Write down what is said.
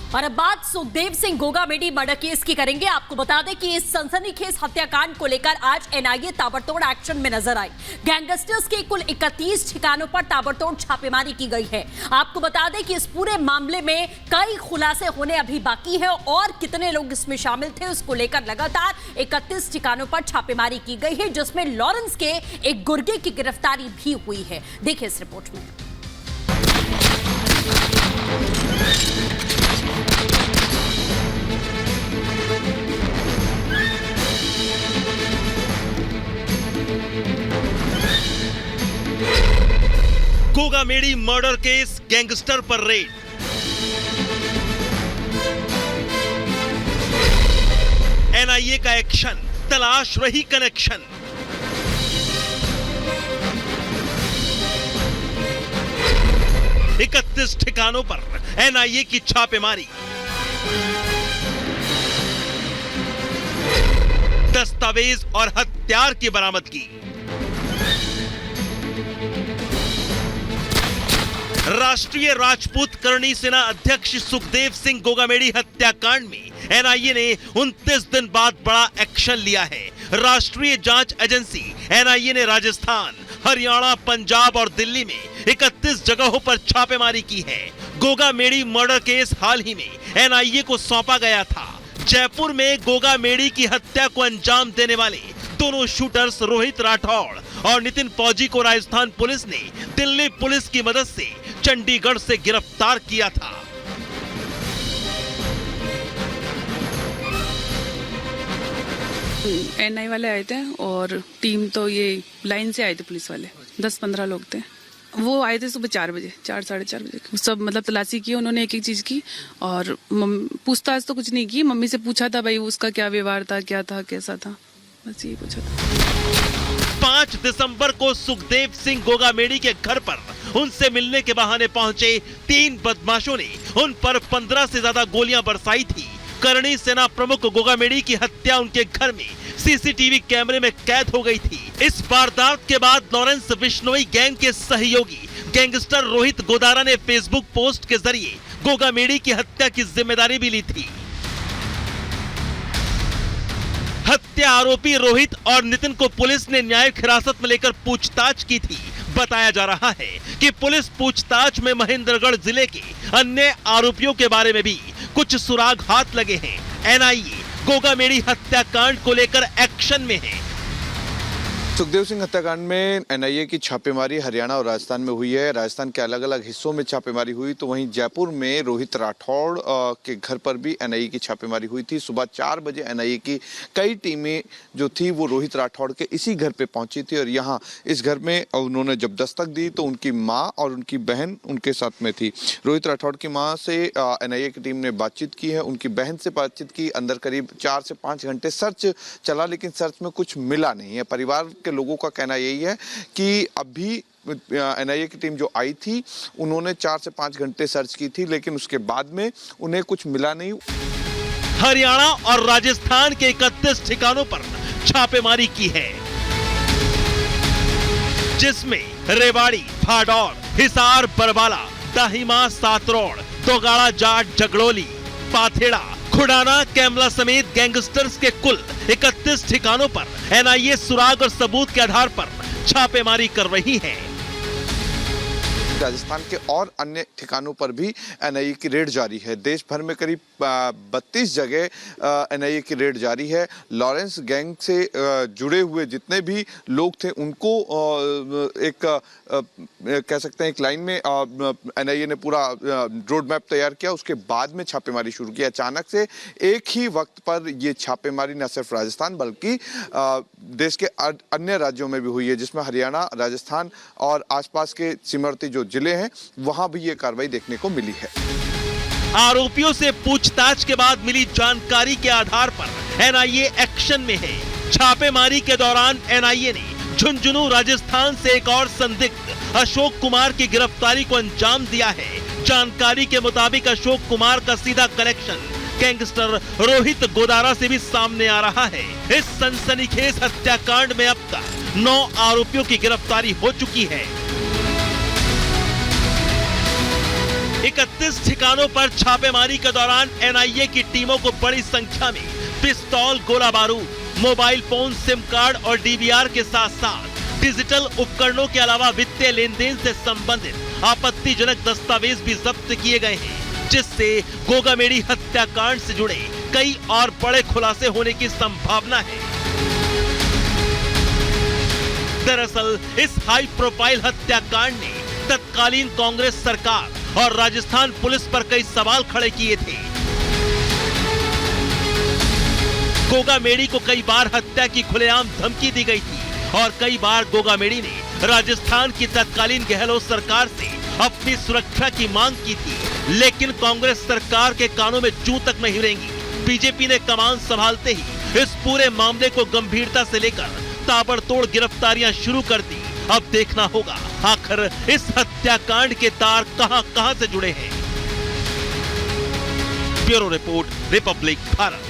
और अब बात सुखदेव सिंह गोगामेडी मर्डर केस की करेंगे। आपको बता दें कि इस सनसनीखेज हत्याकांड को लेकर आज एनआईए ताबड़तोड़ एक्शन में नजर आई। गैंगस्टर्स के कुल 31 ठिकानों पर ताबड़तोड़ छापेमारी की गई है। आपको बता दें कि इस पूरे मामले में कई खुलासे होने अभी बाकी है और कितने लोग इसमें शामिल थे उसको लेकर लगातार 31 ठिकानों पर छापेमारी की गई है, जिसमें लॉरेंस के एक गुर्गे की गिरफ्तारी भी हुई है। देखिए इस रिपोर्ट में। गोगामेडी मर्डर केस, गैंगस्टर पर रेड। एनआईए का एक्शन, तलाश रही कनेक्शन। इकतीस ठिकानों पर एनआईए की छापेमारी। दस्तावेज और हथियार की बरामदगी। राष्ट्रीय राजपूत करणी सेना अध्यक्ष सुखदेव सिंह गोगामेडी हत्याकांड में एनआईए ने 29 दिन बाद बड़ा एक्शन लिया है। राष्ट्रीय जांच एजेंसी एनआईए ने राजस्थान, हरियाणा, पंजाब और दिल्ली में 31 जगहों पर छापेमारी की है। गोगामेडी मर्डर केस हाल ही में एनआईए को सौंपा गया था। जयपुर में गोगामेडी की हत्या को अंजाम देने वाले दोनों शूटर्स रोहित राठौड़ और नितिन फौजी को राजस्थान पुलिस ने दिल्ली पुलिस की मदद से चंडीगढ़ से गिरफ्तार किया था। एनआई वाले आए थे और टीम तो ये लाइन से आए थे, पुलिस वाले 10-15 लोग थे। वो आए थे सुबह 4 बजे, 4-4:30 बजे। सब मतलब तलाशी की उन्होंने, एक एक चीज की और पूछताछ तो कुछ नहीं की। मम्मी से पूछा था भाई उसका क्या व्यवहार था, क्या था, कैसा था, बस यही पूछा था। 5 दिसंबर को सुखदेव सिंह गोगामेडी के घर पर उनसे मिलने के बहाने पहुंचे 3 बदमाशों ने उन पर 15 से ज्यादा गोलियां बरसाई थी। करणी सेना प्रमुख गोगामेडी की हत्या उनके घर में सीसीटीवी कैमरे में कैद हो गई थी। इस वारदात के बाद लॉरेंस बिश्नोई गैंग के सहयोगी गैंगस्टर रोहित गोदारा ने फेसबुक पोस्ट के जरिए गोगामेडी की हत्या की जिम्मेदारी भी ली थी। हत्या आरोपी रोहित और नितिन को पुलिस ने न्यायिक हिरासत में लेकर पूछताछ की थी। बताया जा रहा है कि पुलिस पूछताछ में महेंद्रगढ़ जिले के अन्य आरोपियों के बारे में भी कुछ सुराग हाथ लगे हैं। एनआईए गोगामेडी हत्याकांड को लेकर एक्शन में है। सुखदेव सिंह हत्याकांड में एनआईए की छापेमारी हरियाणा और राजस्थान में हुई है। राजस्थान के अलग अलग हिस्सों में छापेमारी हुई, तो वहीं जयपुर में रोहित राठौड़ के घर पर भी एनआईए की छापेमारी हुई थी। सुबह 4 बजे एनआईए की कई टीमें जो थी वो रोहित राठौड़ के इसी घर पे पहुंची थी और यहाँ इस घर में उन्होंने जब दस्तक दी तो उनकी माँ और उनकी बहन उनके साथ में थी। रोहित राठौड़ की माँ से एनआईए की टीम ने बातचीत की है, उनकी बहन से बातचीत की। अंदर करीब 4 से 5 घंटे सर्च चला, लेकिन सर्च में कुछ मिला नहीं है। परिवार के लोगों का कहना यही है कि अभी एनआईए की टीम जो आई थी उन्होंने 4 से 5 घंटे सर्च की थी, लेकिन उसके बाद में उन्हें कुछ मिला नहीं। हरियाणा और राजस्थान के 31 ठिकानों पर छापेमारी की है, जिसमें रेवाड़ी, भाडौर, हिसार, बरवाला, दाहिमा, सातरोड़, दोगाड़ा, जाट, जगड़ोली, पाथेड़ा, खुडाना, कैमला समेत गैंगस्टर्स के कुल 31 ठिकानों पर एनआईए सुराग और सबूत के आधार पर छापेमारी कर रही है। राजस्थान के और अन्य ठिकानों पर भी एनआईए की रेड जारी है। देश भर में करीब 32 जगह एनआईए की रेड जारी है। लॉरेंस गैंग से जुड़े हुए जितने भी लोग थे उनको कह सकते हैं एक लाइन में एनआईए ने पूरा रोड मैप तैयार किया। उसके बाद में छापेमारी शुरू की। अचानक से एक ही वक्त पर ये छापेमारी न सिर्फ राजस्थान बल्कि देश के अन्य राज्यों में भी हुई है, जिसमें हरियाणा, राजस्थान और आसपास के सीमावर्ती जो जिले हैं वहां भी ये कार्रवाई देखने को मिली है। आरोपियों से पूछताछ के बाद मिली जानकारी के आधार पर एनआईए एक्शन में है। छापेमारी के दौरान एनआईए ने झुंझुनू, राजस्थान से एक और संदिग्ध अशोक कुमार की गिरफ्तारी को अंजाम दिया है। जानकारी के मुताबिक अशोक कुमार का सीधा कनेक्शन गैंगस्टर रोहित गोदारा से भी सामने आ रहा है। इस सनसनीखेज हत्याकांड में अब तक 9 आरोपियों की गिरफ्तारी हो चुकी है। 31 ठिकानों पर छापेमारी के दौरान एनआईए की टीमों को बड़ी संख्या में पिस्तौल, गोला बारूद, मोबाइल फोन, सिम कार्ड और डीवीआर के साथ साथ डिजिटल उपकरणों के अलावा वित्तीय लेन देन से संबंधित आपत्तिजनक दस्तावेज भी जब्त किए गए हैं, जिससे गोगामेडी हत्याकांड से जुड़े कई और बड़े खुलासे होने की संभावना है। दरअसल इस हाई प्रोफाइल हत्याकांड ने तत्कालीन कांग्रेस सरकार और राजस्थान पुलिस पर कई सवाल खड़े किए थे। गोगामेडी को कई बार हत्या की खुलेआम धमकी दी गई थी और कई बार गोगामेडी ने राजस्थान की तत्कालीन गहलोत सरकार से अपनी सुरक्षा की मांग की थी, लेकिन कांग्रेस सरकार के कानों में जूं तक नहीं रेंगी। बीजेपी ने कमान संभालते ही इस पूरे मामले को गंभीरता से लेकर ताबड़तोड़ गिरफ्तारियां शुरू कर दी। अब देखना होगा आखिर इस हत्याकांड के तार कहां-कहां से जुड़े हैं। Bureau report, Republic Bharat.